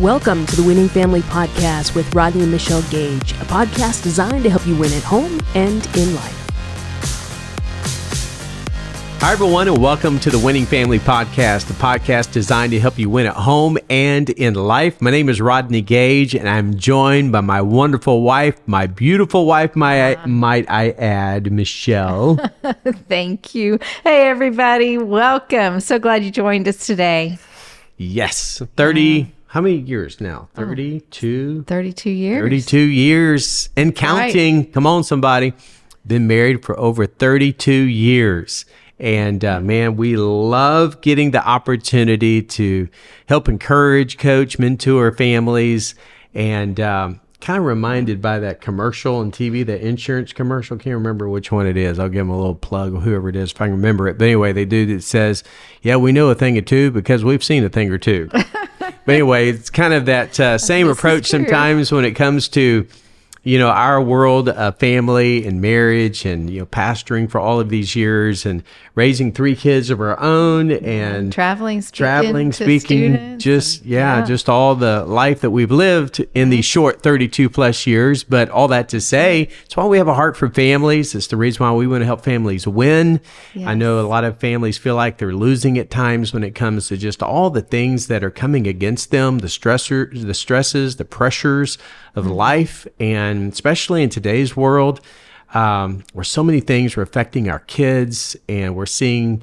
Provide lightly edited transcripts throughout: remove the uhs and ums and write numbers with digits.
Welcome to the Winning Family Podcast with Rodney Michelle Gage, a podcast designed to help you win at home and in life. Hi, everyone, and welcome to the Winning Family Podcast, the podcast designed to help you win at home and in life. My name is Rodney Gage, and I'm joined by my wonderful wife, my beautiful wife, might I add, Michelle. Thank you. Hey, everybody. Welcome. So glad you joined us today. Yes, 30... How many years now? 32? 32 years. 32 years and counting. Right. Come on, somebody. Been married for over 32 years. And man, we love getting the opportunity to help encourage, coach, mentor families. And kind of reminded by that commercial on TV, the insurance commercial. Can't remember which one it is. I'll give them a little plug, whoever it is, if I can remember it. But anyway, they do that says, yeah, we know a thing or two because we've seen a thing or two. But anyway, it's kind of that same approach sometimes when it comes to, you know, our world of family and marriage and, you know, pastoring for all of these years and raising 3 kids of our own and traveling, speaking, just all the life that we've lived in these short 32 plus years. But all that to say, it's why we have a heart for families. It's the reason why we want to help families win. Yes. I know a lot of families feel like they're losing at times when it comes to just all the things that are coming against them, the stresses, the pressures of life, and especially in today's world, where so many things are affecting our kids, and we're seeing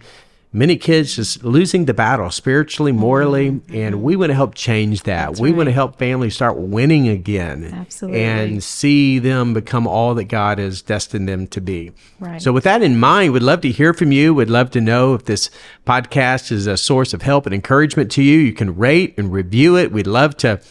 many kids just losing the battle spiritually, morally, and we want to help change that. That's we want to help families start winning again. Absolutely. And see them become all that God has destined them to be. Right. So with that in mind, we'd love to hear from you. We'd love to know if this podcast is a source of help and encouragement to you. You can rate and review it. We'd love to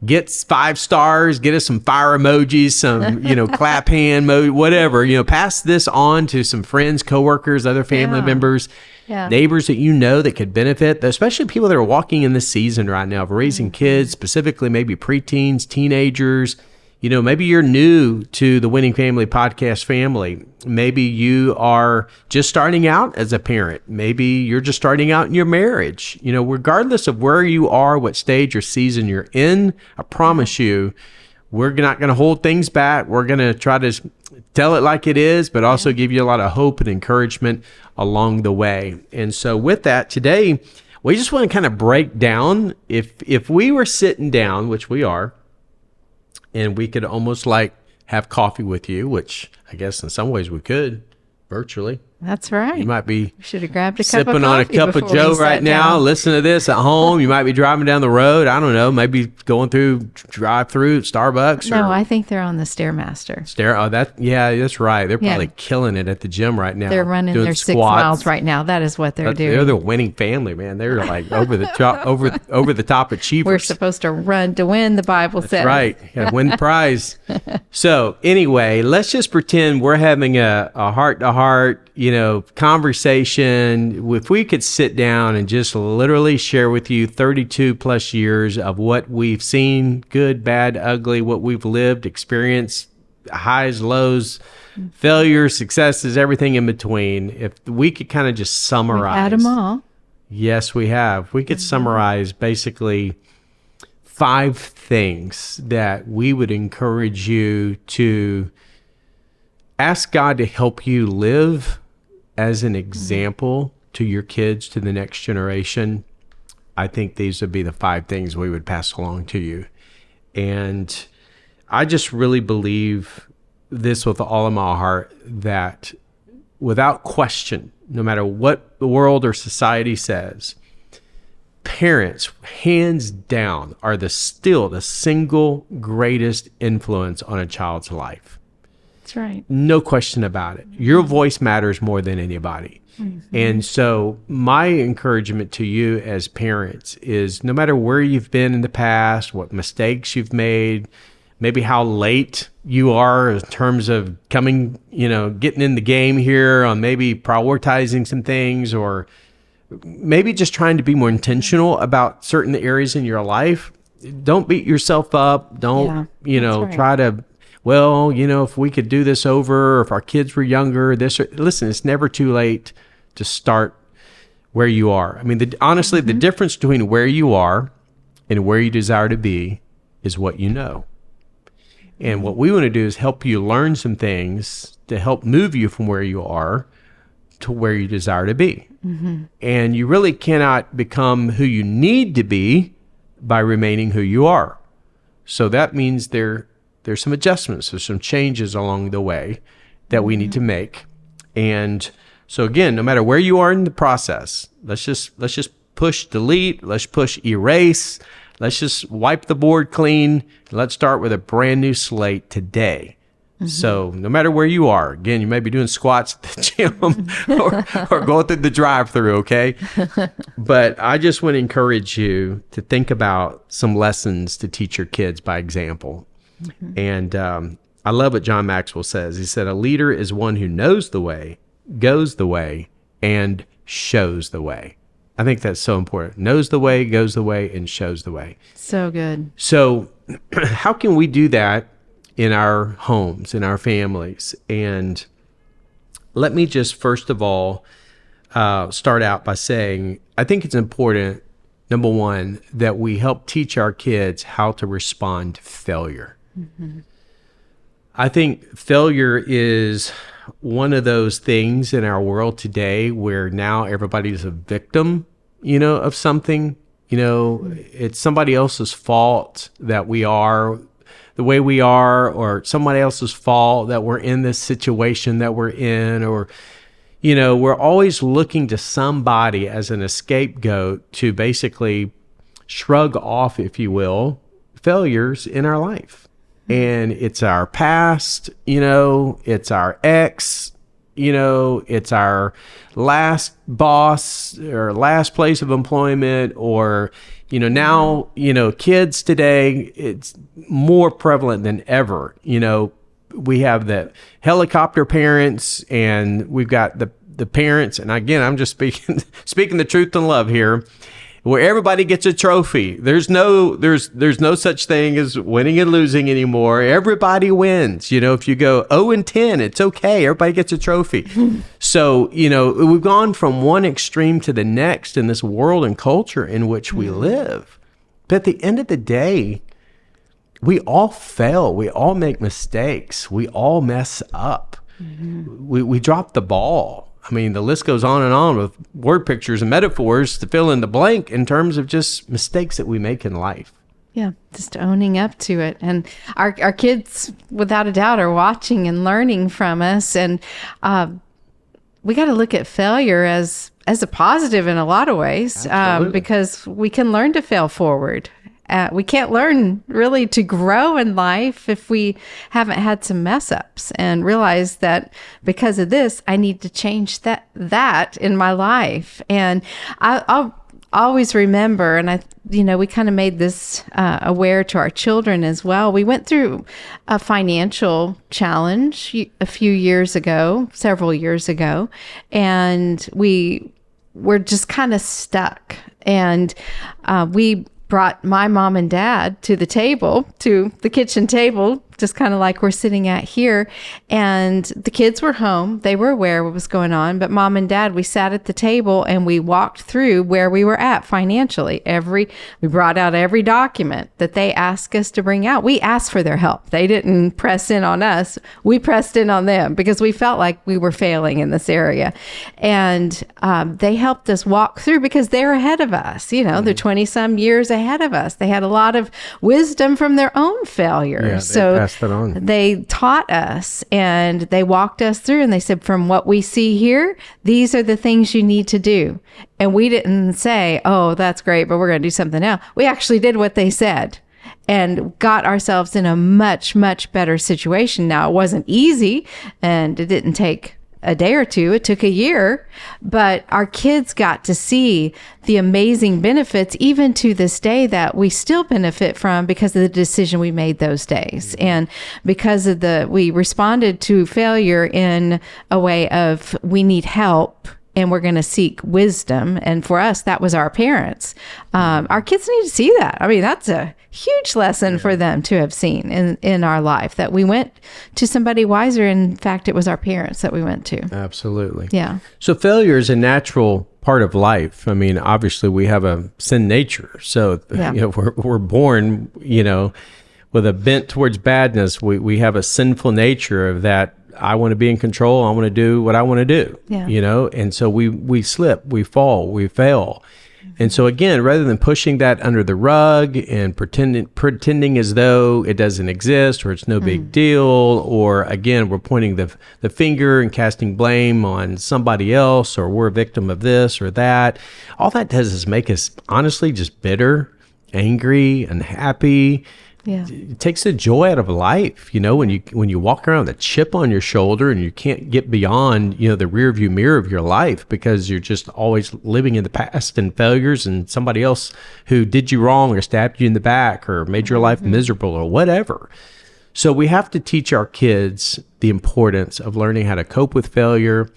get 5 stars, get us some fire emojis, some, you know, clap hand mode, whatever, you know, pass this on to some friends, coworkers, other family members, neighbors that you know that could benefit, especially people that are walking in this season right now of raising kids, specifically maybe preteens, teenagers. You know, maybe you're new to the Winning Family Podcast family. Maybe you are just starting out as a parent. Maybe you're just starting out in your marriage. You know, regardless of where you are, what stage or season you're in, I promise you, we're not going to hold things back. We're going to try to tell it like it is, but also give you a lot of hope and encouragement along the way. And so with that, today, we just want to kind of break down, if we were sitting down, which we are, and we could almost like have coffee with you, which I guess in some ways we could virtually. That's right. You might be should have grabbed a sipping cup of on a cup of Joe right now, listening to this at home. You might be driving down the road. I don't know. Maybe going through drive-through Starbucks. No, I think they're on the Stairmaster. That's right. They're probably killing it at the gym right now. They're running their 6 miles right now. That is what they're doing. They're the winning family, man. They're like over the top achievers. We're supposed to run to win, the Bible says. That's right. You gotta win the prize. So anyway, let's just pretend we're having a heart-to-heart, you know, conversation. If we could sit down and just literally share with you 32 plus years of what we've seen, good, bad, ugly, what we've lived, experienced, highs, lows, failures, successes, everything in between. If we could kind of just summarize. We've had them all. Yes, we have. We could summarize basically 5 things that we would encourage you to ask God to help you live as an example to your kids, to the next generation. I think these would be the 5 things we would pass along to you. And I just really believe this with all of my heart, that without question, no matter what the world or society says, parents, hands down, are still the single greatest influence on a child's life. That's right. No question about it. Your voice matters more than anybody. Mm-hmm. And so my encouragement to you as parents is, no matter where you've been in the past, what mistakes you've made, maybe how late you are in terms of coming, you know, getting in the game here on maybe prioritizing some things, or maybe just trying to be more intentional about certain areas in your life. Don't beat yourself up. Don't, try to, well, you know, if we could do this over, or if our kids were younger, listen, it's never too late to start where you are. I mean, honestly, the difference between where you are and where you desire to be is what you know. And what we want to do is help you learn some things to help move you from where you are to where you desire to be. And you really cannot become who you need to be by remaining who you are. So that means there's some adjustments, there's some changes along the way that we need to make. And so again, no matter where you are in the process, let's just push delete, let's push erase, let's just wipe the board clean. Let's start with a brand new slate today. So no matter where you are, again, you may be doing squats at the gym or going through the drive-through, okay? But I just want to encourage you to think about some lessons to teach your kids by example. And I love what John Maxwell says. He said, a leader is one who knows the way, goes the way, and shows the way. I think that's so important. Knows the way, goes the way, and shows the way. So good. So how can we do that in our homes, in our families? And let me just first of all start out by saying, I think it's important, number one, that we help teach our kids how to respond to failure. I think failure is one of those things in our world today where now everybody's a victim, of something. It's somebody else's fault that we are the way we are, or somebody else's fault that we're in this situation that we're in, or, we're always looking to somebody as an scapegoat to basically shrug off, if you will, failures in our life. And it's our past, it's our ex, it's our last boss or last place of employment, or, now, kids today, it's more prevalent than ever. We have the helicopter parents, and we've got the parents. And again, I'm just speaking the truth in love here, where everybody gets a trophy. There's no such thing as winning and losing anymore. Everybody wins. If you go 0-10, it's okay. Everybody gets a trophy. So, we've gone from one extreme to the next in this world and culture in which we live. But at the end of the day, we all fail. We all make mistakes. We all mess up. We drop the ball. I mean, the list goes on with word pictures and metaphors to fill in the blank in terms of just mistakes that we make in life. Yeah, just owning up to it. And our kids, without a doubt, are watching and learning from us. And we got to look at failure as a positive in a lot of ways, because we can learn to fail forward. We can't learn really to grow in life if we haven't had some mess ups and realize that because of this, I need to change that in my life. And I'll always remember, and we kind of made this aware to our children as well. We went through a financial challenge several years ago, and we were just kind of stuck. And we brought my mom and dad to the kitchen table, just kind of like we're sitting at here. And the kids were home. They were aware of what was going on. But mom and dad, we sat at the table and we walked through where we were at financially. We brought out every document that they asked us to bring out. We asked for their help. They didn't press in on us. We pressed in on them because we felt like we were failing in this area. And they helped us walk through because they're ahead of us. They're 20-some years ahead of us. They had a lot of wisdom from their own failures. Passed it on. They taught us and they walked us through, and they said, from what we see here, these are the things you need to do. And we didn't say, oh, that's great, but we're going to do something else. We actually did what they said and got ourselves in a much, much better situation. Now, it wasn't easy, and it didn't take a day or two. It took a year, but our kids got to see the amazing benefits, even to this day, that we still benefit from because of the decision we made those days. And because of we responded to failure in a way of, we need help. and we're going to seek wisdom. And for us, that was our parents. Our kids need to see that. I mean, that's a huge lesson for them to have seen in our life, that we went to somebody wiser. In fact, it was our parents that we went to. Absolutely. Yeah. So failure is a natural part of life. I mean, obviously we have a sin nature. So, we're born, with a bent towards badness. We have a sinful nature of that. I want to be in control. I want to do what I want to do, and so we slip, we fall, we fail. And so again, rather than pushing that under the rug and pretending as though it doesn't exist or it's no big deal, or again, we're pointing the finger and casting blame on somebody else, or we're a victim of this or that, all that does is make us honestly just bitter, angry, unhappy. Yeah. It takes the joy out of life, when you walk around with a chip on your shoulder and you can't get beyond, the rear view mirror of your life because you're just always living in the past and failures and somebody else who did you wrong or stabbed you in the back or made your life miserable or whatever. So we have to teach our kids the importance of learning how to cope with failure,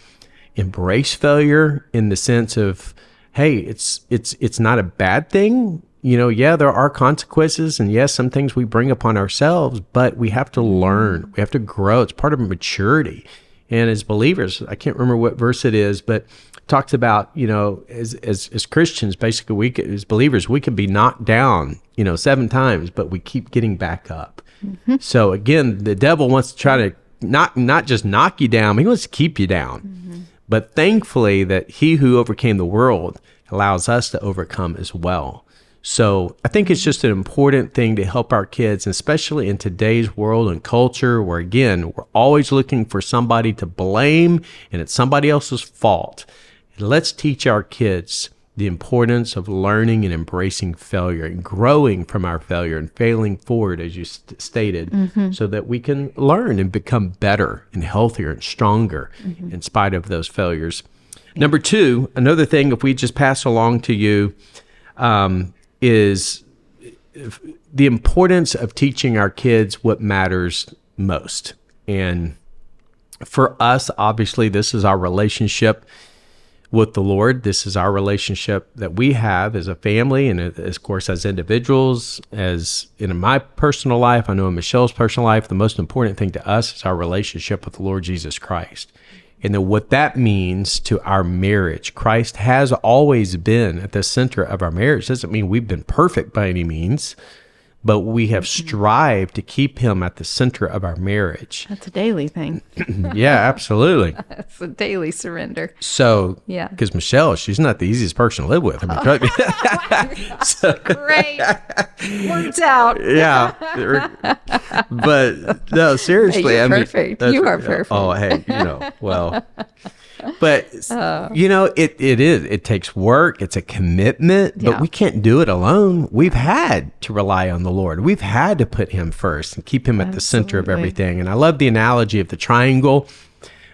embrace failure in the sense of, hey, it's not a bad thing. There are consequences, and yes, some things we bring upon ourselves, but we have to learn. We have to grow. It's part of maturity. And as believers, I can't remember what verse it is, but it talks about, as Christians, basically, as believers, we can be knocked down, 7 times, but we keep getting back up. Mm-hmm. So again, the devil wants to try to not just knock you down, he wants to keep you down. Mm-hmm. But thankfully that he who overcame the world allows us to overcome as well. So I think it's just an important thing to help our kids, especially in today's world and culture where, again, we're always looking for somebody to blame and it's somebody else's fault. And let's teach our kids the importance of learning and embracing failure and growing from our failure and failing forward, as you stated, so that we can learn and become better and healthier and stronger in spite of those failures. Number 2, another thing, if we just pass along to you, is the importance of teaching our kids what matters most. And for us, obviously, this is our relationship with the Lord. This is our relationship that we have as a family and, of course, as individuals. As in my personal life, I know in Michelle's personal life, the most important thing to us is our relationship with the Lord Jesus Christ. And then what that means to our marriage. Christ has always been at the center of our marriage. Doesn't mean we've been perfect by any means, but we have strived to keep him at the center of our marriage. That's a daily thing. Yeah, absolutely. It's a daily surrender. So, yeah, because Michelle, she's not the easiest person to live with. I mean, so, great. Worked out. Yeah. But no, seriously. Hey, you're perfect. You are perfect. Oh, hey, well. But, it takes work. It's a commitment, but we can't do it alone. We've had to rely on the Lord. We've had to put him first and keep him at the center of everything. And I love the analogy of the triangle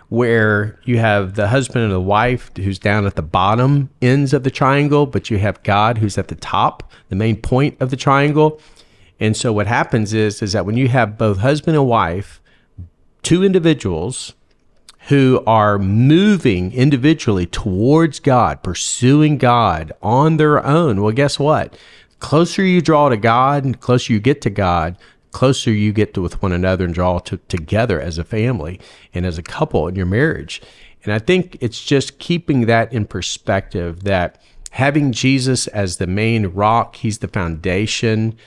where you have the husband and the wife who's down at the bottom ends of the triangle, but you have God who's at the top, the main point of the triangle. And so what happens is that when you have both husband and wife, 2 individuals who are moving individually towards God, pursuing God on their own, well, guess what? Closer you draw to God, closer you get to God, closer you get to with one another and draw together as a family and as a couple in your marriage. And I think it's just keeping that in perspective, that having Jesus as the main rock, he's the foundation.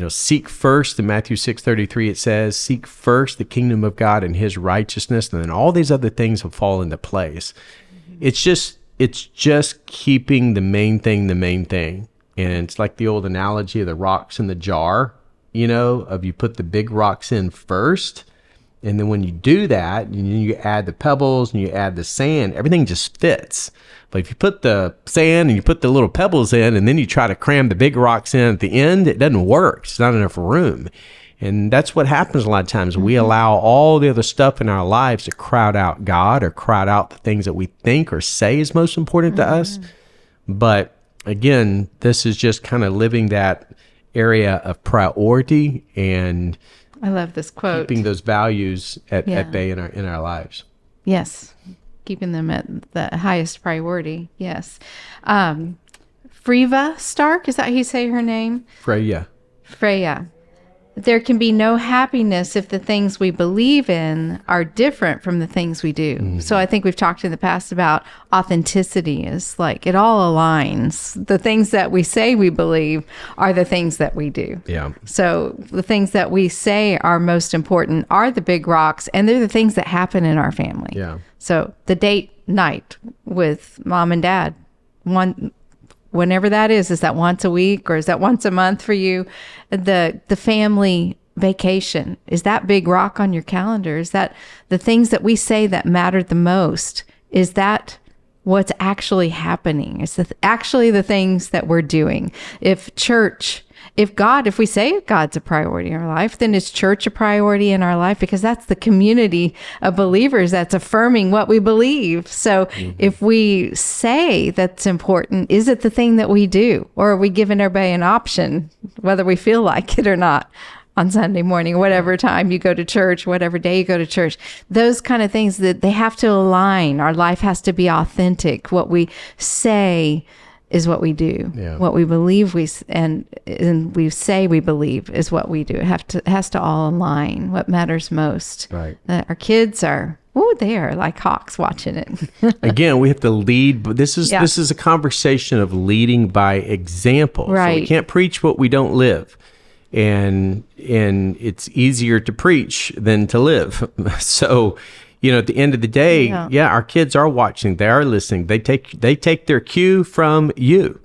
Seek first, in Matthew 6:33, it says, seek first the kingdom of God and his righteousness, and then all these other things will fall into place. It's just keeping the main thing. And it's like the old analogy of the rocks in the jar, of you put the big rocks in first, and then when you do that, you add the pebbles and you add the sand, everything just fits. But if you put the sand and you put the little pebbles in and then you try to cram the big rocks in at the end, it doesn't work. It's not enough room. And that's what happens a lot of times. We allow all the other stuff in our lives to crowd out God or crowd out the things that we think or say is most important to us. But again, this is just kind of living that area of priority and I love this quote. Keeping those values at bay in our lives. Yes. keeping them at the highest priority. Yes. Freva Stark, is that how you say her name? Freya. Freya. There can be no happiness if the things we believe in are different from the things we do. So I think we've talked in the past about authenticity is like it all aligns. The things that we say we believe are the things that we do. Yeah. So the things that we say are most important are the big rocks, and they're the things that happen in our family. Yeah. So the date night with mom and dad, whenever that is that once a week or is that once a month for you? The family vacation, is that big rock on your calendar? Is that the things that we say that matter the most? Is that what's actually happening? Is that actually the things that we're doing? If we say God's a priority in our life, then is church a priority in our life? Because that's the community of believers that's affirming what we believe. So if we say that's important, is it the thing that we do? Or are we giving everybody an option, whether we feel like it or not, on Sunday morning, whatever time you go to church, whatever day you go to church? Those kind of things, that they have to align. Our life has to be authentic. What we say is what we do. Yeah. What we believe we say we believe is what we do. It has to all align. What matters most. Right. Our kids are, they are like hawks watching it. Again, we have to lead, but this is a conversation of leading by example. Right. So we can't preach what we don't live. And it's easier to preach than to live. So, at the end of the day, our kids are watching, they are listening. They take their cue from you.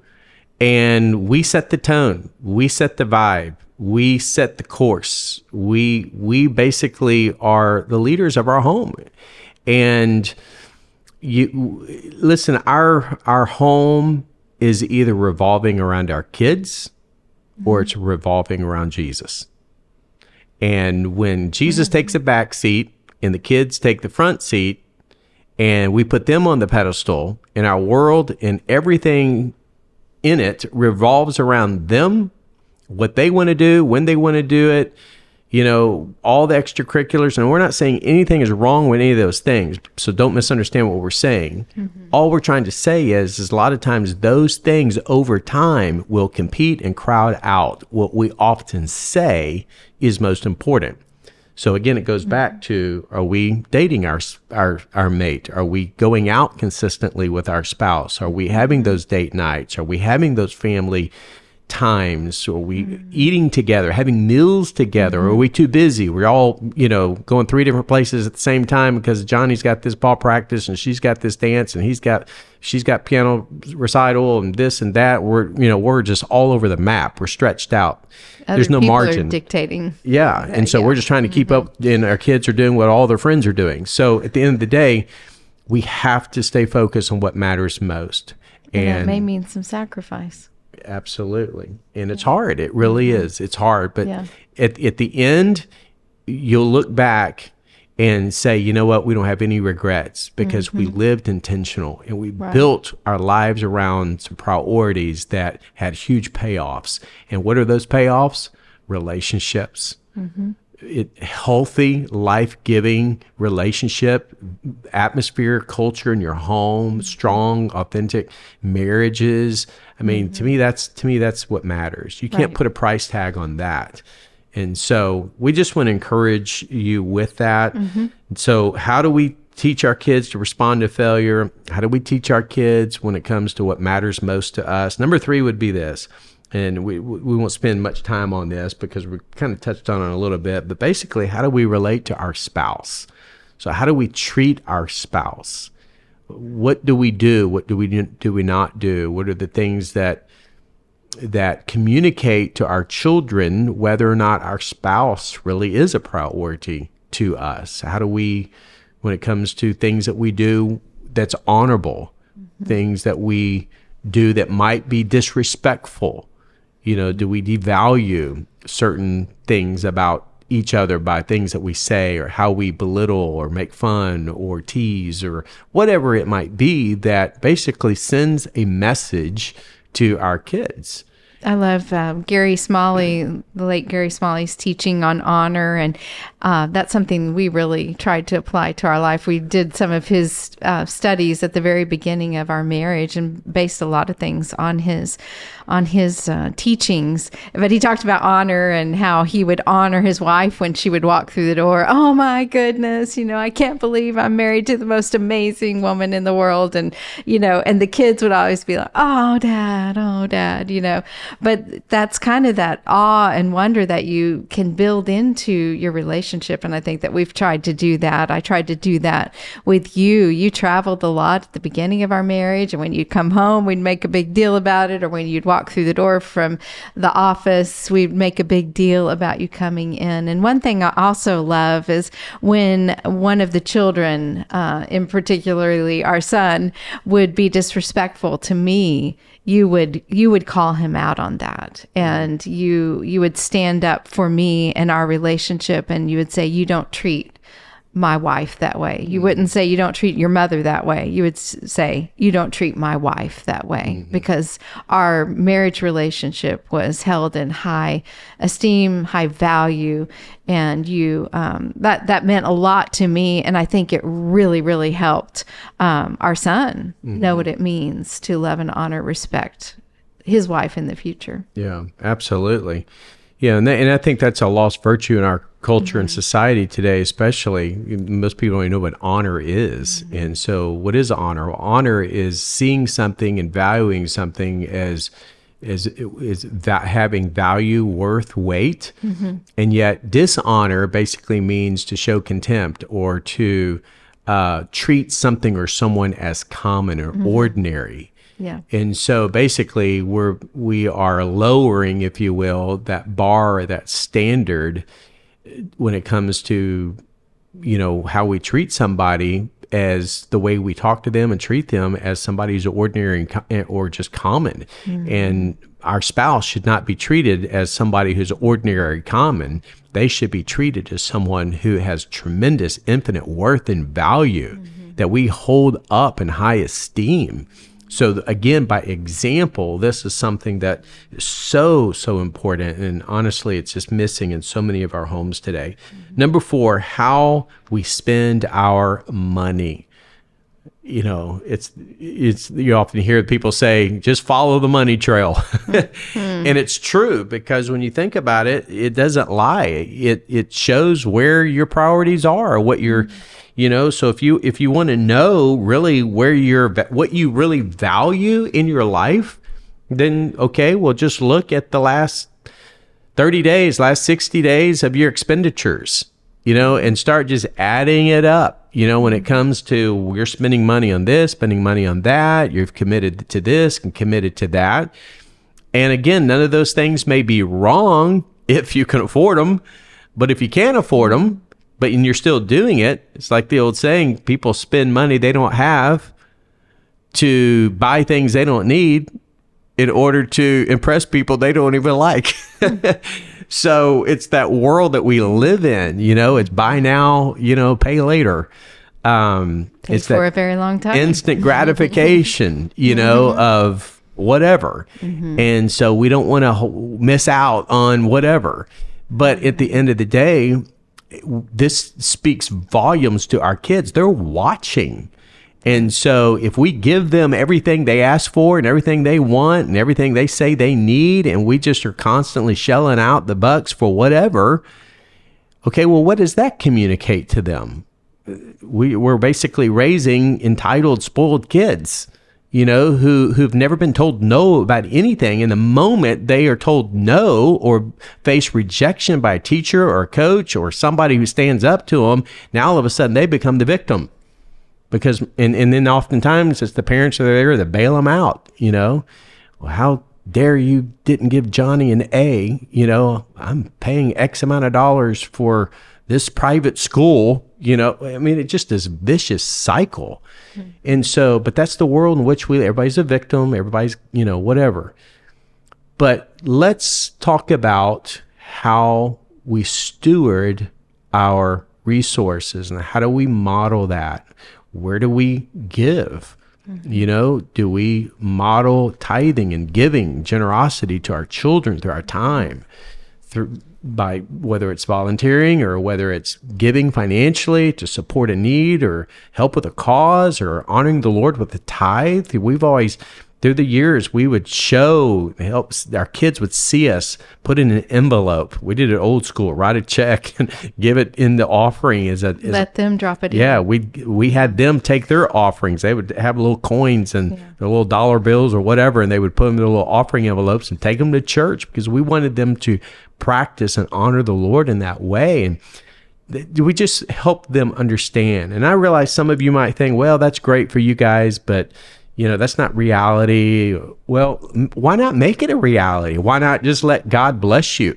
And we set the tone, we set the vibe, we set the course. We basically are the leaders of our home. And listen, our home is either revolving around our kids or it's revolving around Jesus. And when Jesus takes a back seat and the kids take the front seat and we put them on the pedestal, and our world and everything in it revolves around them, what they want to do, when they want to do it, all the extracurriculars. And we're not saying anything is wrong with any of those things, so don't misunderstand what we're saying. All we're trying to say is a lot of times those things over time will compete and crowd out what we often say is most important. So again, it goes back to, are we dating our mate? Are we going out consistently with our spouse? Are we having those date nights? Are we having those family times? Are we eating together, having meals together? Or are we too busy? We're all, going 3 different places at the same time because Johnny's got this ball practice and she's got this dance and she's got piano recital and this and that. We're just all over the map. We're stretched out. There's no margin. Are dictating. Yeah. And so we're just trying to keep up, and our kids are doing what all their friends are doing. So at the end of the day, we have to stay focused on what matters most. And that may mean some sacrifice. Absolutely. And it's hard. It really is. It's hard. But at the end, you'll look back and say, you know what, we don't have any regrets because we lived intentional and we built our lives around some priorities that had huge payoffs. And what are those payoffs? Relationships. Healthy, life-giving relationship, atmosphere, culture in your home, strong, authentic marriages. I mean, to me, that's what matters. You can't put a price tag on that. And so we just want to encourage you with that. So how do we teach our kids to respond to failure? How do we teach our kids when it comes to what matters most to us? Number 3 would be this. And we won't spend much time on this because we kind of touched on it a little bit. But basically, how do we relate to our spouse? So how do we treat our spouse? What do we do? What do we not do? What are the things that communicate to our children whether or not our spouse really is a priority to us? How do we, when it comes to things that we do that's honorable, things that we do that might be disrespectful? Do we devalue certain things about each other by things that we say or how we belittle or make fun or tease or whatever it might be that basically sends a message to our kids? I love Gary Smalley, the late Gary Smalley's teaching on honor, and that's something we really tried to apply to our life. We did some of his studies at the very beginning of our marriage and based a lot of things on his teachings. But he talked about honor and how he would honor his wife when she would walk through the door. Oh my goodness, I can't believe I'm married to the most amazing woman in the world, and and the kids would always be like, oh dad, But that's kind of that awe and wonder that you can build into your relationship. And I think that we've tried to do that. I tried to do that with you. You traveled a lot at the beginning of our marriage. And when you'd come home, we'd make a big deal about it. Or when you'd walk through the door from the office, we'd make a big deal about you coming in. And one thing I also love is when one of the children, in particularly our son, would be disrespectful to me, you would call him out on that, and you would stand up for me and our relationship, and you would say, you don't treat my wife that way. You wouldn't say you don't treat your mother that way. You would say you don't treat my wife that way, because our marriage relationship was held in high esteem, high value, and that meant a lot to me. And I think it really, really helped our son know what it means to love and honor, respect his wife in the future. Yeah, absolutely. Yeah, and I think that's a lost virtue in our culture and society today, especially. Most people don't even know what honor is. And so what is honor? Well, honor is seeing something and valuing something as having value, worth, weight. And yet dishonor basically means to show contempt or to treat something or someone as common or ordinary. Yeah. And so basically we are lowering, if you will, that bar, that standard when it comes to, how we treat somebody, as the way we talk to them and treat them as somebody who's ordinary or just common. And our spouse should not be treated as somebody who's ordinary or common. They should be treated as someone who has tremendous, infinite worth and value that we hold up in high esteem. So again, by example, this is something that is so, so important. And honestly, it's just missing in so many of our homes today. Number 4, how we spend our money. It's you often hear people say, just follow the money trail. And it's true, because when you think about it, it doesn't lie. It shows where your priorities are, what you're so if you want to know really what you really value in your life, then okay, well, just look at the last 30 days, last 60 days of your expenditures, and start just adding it up. When it comes to you're spending money on this, spending money on that, you've committed to this and committed to that. And again, none of those things may be wrong if you can afford them, but if you can't afford them, but you're still doing it, it's like the old saying, people spend money they don't have to buy things they don't need in order to impress people they don't even like. So it's that world that we live in, it's buy now, pay later. It's for a very long time. Instant gratification, of whatever. And so we don't want to miss out on whatever. But at the end of the day, this speaks volumes to our kids. They're watching. And so if we give them everything they ask for and everything they want and everything they say they need, and we just are constantly shelling out the bucks for whatever, okay, well, what does that communicate to them? We're basically raising entitled, spoiled kids, who've never been told no about anything. And the moment they are told no or face rejection by a teacher or a coach or somebody who stands up to them, now all of a sudden they become the victim. Because, and then oftentimes it's the parents that are there to bail them out, Well, how dare you didn't give Johnny an A, I'm paying X amount of dollars for this private school, it just is a vicious cycle. And so, but that's the world in which everybody's a victim, everybody's, whatever. But let's talk about how we steward our resources and how do we model that? Where do we give? Do we model tithing and giving, generosity to our children through our time, by whether it's volunteering or whether it's giving financially to support a need or help with a cause or honoring the Lord with the tithe? We've always, through the years, we would our kids would see us put in an envelope. We did it old school, write a check and give it in the offering let them drop it in. Yeah, we had them take their offerings. They would have little coins and their little dollar bills or whatever, and they would put them in their little offering envelopes and take them to church because we wanted them to practice and honor the Lord in that way. And we just help them understand. And I realize some of you might think, well, that's great for you guys, but that's not reality. Well, why not make it a reality? Why not just let God bless you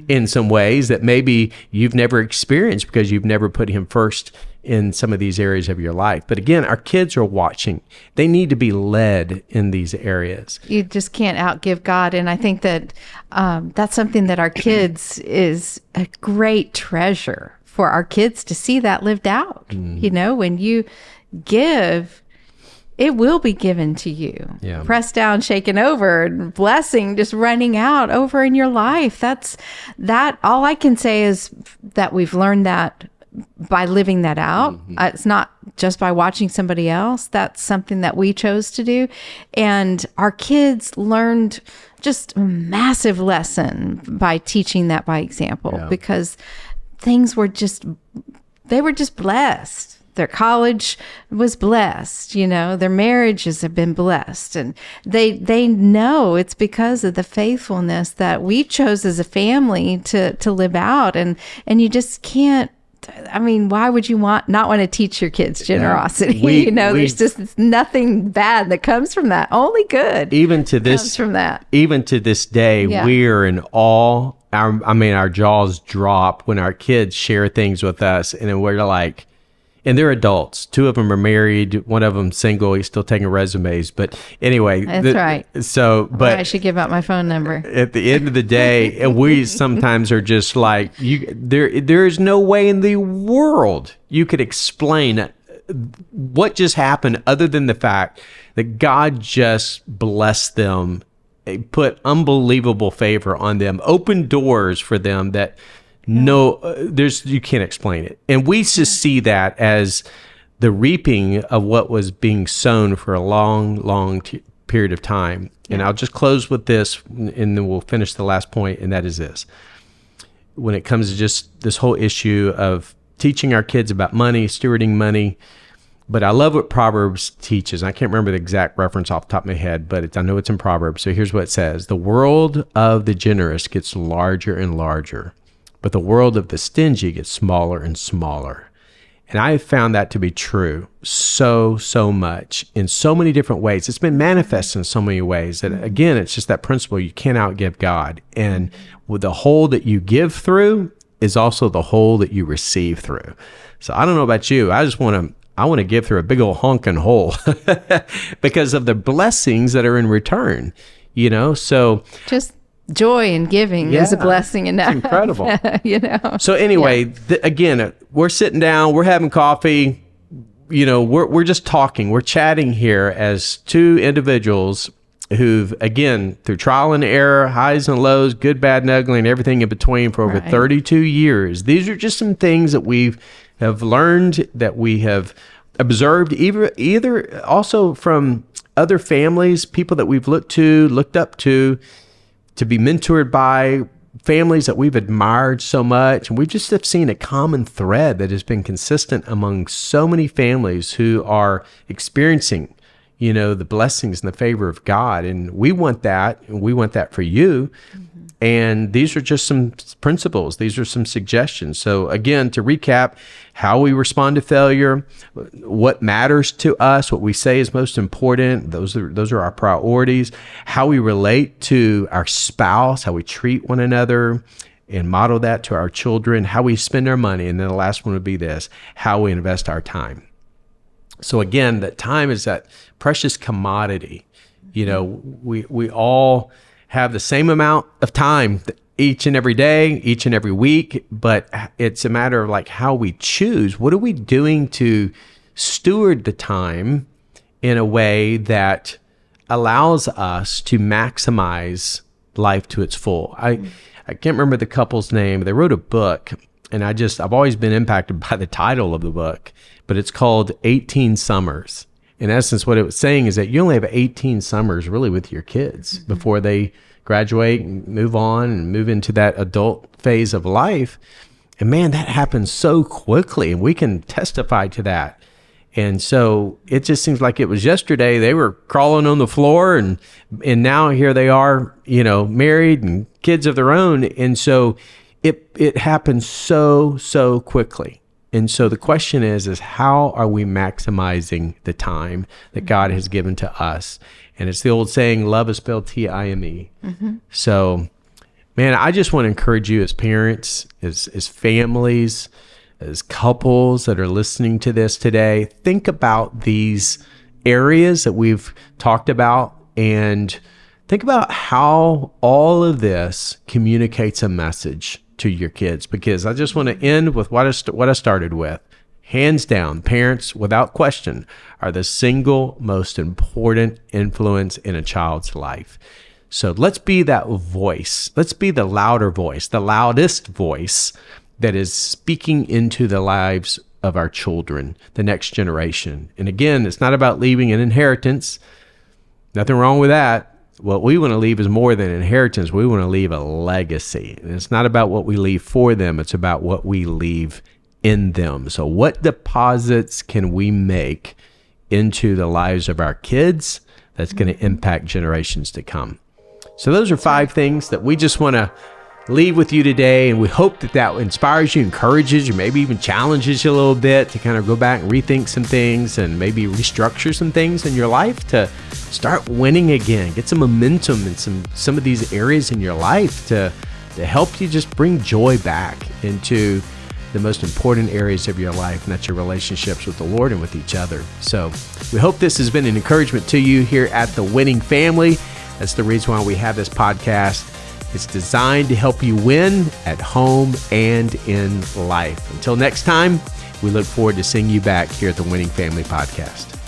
in some ways that maybe you've never experienced because you've never put him first in some of these areas of your life? But again, our kids are watching. They need to be led in these areas. You just can't outgive God. And I think that that's something that our kids is a great treasure for our kids to see that lived out. When you give, it will be given to you. Yeah. Pressed down, shaken over, and blessing just running out over in your life. That's all I can say is that we've learned that by living that out. It's not just by watching somebody else. That's something that we chose to do. And our kids learned just a massive lesson by teaching that by example, because they were just blessed. Their college was blessed, their marriages have been blessed. And they know it's because of the faithfulness that we chose as a family to live out. And you just can't, why would you not want to teach your kids generosity? There's just nothing bad that comes from that. Only good comes from that. Even to this day, we're in awe. Our jaws drop when our kids share things with us, and then we're like, and they're adults. 2 of them are married. One of them single. He's still taking resumes. But anyway. That's right. So, but I should give out my phone number. At the end of the day, we sometimes are just like, there is no way in the world you could explain what just happened other than the fact that God just blessed them, put unbelievable favor on them, opened doors for them that you can't explain it. And we just see that as the reaping of what was being sown for a long period of time. And I'll just close with this, and then we'll finish the last point, and that is this. When it comes to just this whole issue of teaching our kids about money, stewarding money, but I love what Proverbs teaches. I can't remember the exact reference off the top of my head, but I know it's in Proverbs. So here's what it says. The world of the generous gets larger and larger, but the world of the stingy gets smaller and smaller. And I have found that to be true so much in so many different ways. It's been manifest in so many ways that, again, it's just that principle. You can't outgive God. And with the hole that you give through is also the hole that you receive through. So I don't know about you. I want to give through a big old honking hole because of the blessings that are in return, so just joy in giving is a blessing enough. It's incredible. So anyway, again, we're sitting down, we're having coffee, we're just talking, we're chatting here as 2 individuals who've, again, through trial and error, highs and lows, good, bad, and ugly, and everything in between for over 32 years. These are just some things that we have learned, that we have observed, either also from other families, people that we've looked up to be mentored by, families that we've admired so much. And we just have seen a common thread that has been consistent among so many families who are experiencing, the blessings and the favor of God. And we want that. And we want that for you. And these are just some principles. These are some suggestions. So again, to recap, how we respond to failure, what matters to us, what we say is most important. Those are our priorities. How we relate to our spouse, how we treat one another, and model that to our children. How we spend our money, and then the last one would be this: how we invest our time. So again, that time is that precious commodity. We all have the same amount of time each and every day, each and every week, but it's a matter of how we choose. What are we doing to steward the time in a way that allows us to maximize life to its full. I can't remember the couple's name. They wrote a book, and I've always been impacted by the title of the book, but it's called 18 Summers. In essence, what it was saying is that you only have 18 summers really with your kids before they graduate and move on and move into that adult phase of life. And man, that happens so quickly, and we can testify to that. And so it just seems like it was yesterday. They were crawling on the floor, and now here they are, married and kids of their own. And so it happens so quickly. And so the question is how are we maximizing the time that God has given to us? And it's the old saying, love is spelled Time. So, man, I just want to encourage you as parents, as families, as couples that are listening to this today, think about these areas that we've talked about and think about how all of this communicates a message to your kids. Because I just want to end with what I started with. Hands down, parents, without question, are the single most important influence in a child's life. So let's be that voice. Let's be the louder voice, the loudest voice that is speaking into the lives of our children, the next generation. And again, it's not about leaving an inheritance. Nothing wrong with that. What we want to leave is more than inheritance. We want to leave a legacy. And it's not about what we leave for them. It's about what we leave in them. So what deposits can we make into the lives of our kids that's going to impact generations to come? So those are 5 things that we just want to leave with you today, and we hope that inspires you, encourages you, maybe even challenges you a little bit to kind of go back and rethink some things and maybe restructure some things in your life to start winning again, get some momentum in some of these areas in your life to help you just bring joy back into the most important areas of your life, and that's your relationships with the Lord and with each other. So we hope this has been an encouragement to you here at The Winning Family. That's the reason why we have this podcast. It's designed to help you win at home and in life. Until next time, we look forward to seeing you back here at the Winning Family Podcast.